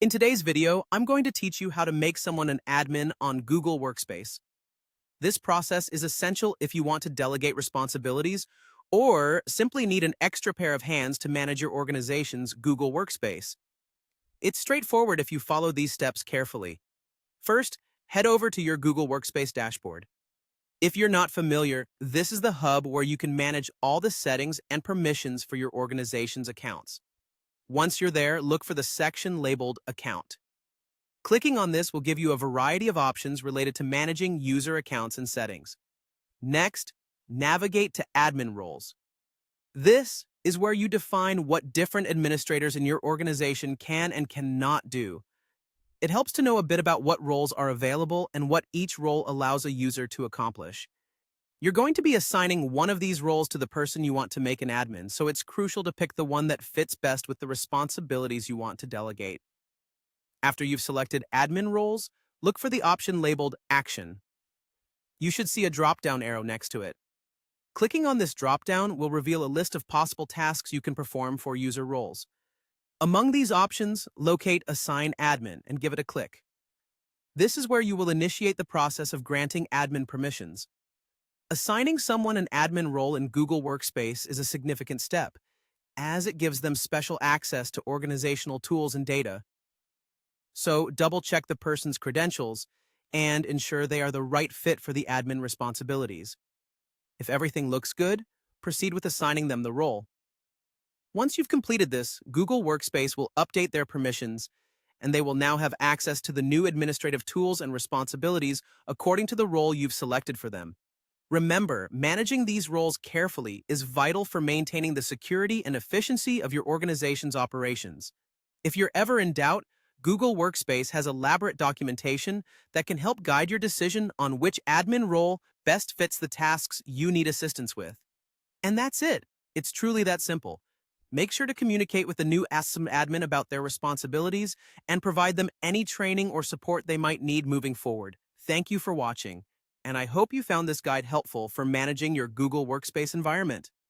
In today's video, I'm going to teach you how to make someone an admin on Google Workspace. This process is essential if you want to delegate responsibilities or simply need an extra pair of hands to manage your organization's Google Workspace. It's straightforward if you follow these steps carefully. First, head over to your Google Workspace dashboard. If you're not familiar, this is the hub where you can manage all the settings and permissions for your organization's accounts. Once you're there, look for the section labeled Account. Clicking on this will give you a variety of options related to managing user accounts and settings. Next, navigate to Admin Roles. This is where you define what different administrators in your organization can and cannot do. It helps to know a bit about what roles are available and what each role allows a user to accomplish. You're going to be assigning one of these roles to the person you want to make an admin, so it's crucial to pick the one that fits best with the responsibilities you want to delegate. After you've selected admin roles, look for the option labeled Action. You should see a drop-down arrow next to it. Clicking on this drop-down will reveal a list of possible tasks you can perform for user roles. Among these options, locate Assign Admin and give it a click. This is where you will initiate the process of granting admin permissions. Assigning someone an admin role in Google Workspace is a significant step, as it gives them special access to organizational tools and data. So, double-check the person's credentials and ensure they are the right fit for the admin responsibilities. If everything looks good, proceed with assigning them the role. Once you've completed this, Google Workspace will update their permissions, and they will now have access to the new administrative tools and responsibilities according to the role you've selected for them. Remember, managing these roles carefully is vital for maintaining the security and efficiency of your organization's operations. If you're ever in doubt, Google Workspace has elaborate documentation that can help guide your decision on which admin role best fits the tasks you need assistance with. And that's it. It's truly that simple. Make sure to communicate with the new ASM admin about their responsibilities and provide them any training or support they might need moving forward. Thank you for watching, and I hope you found this guide helpful for managing your Google Workspace environment.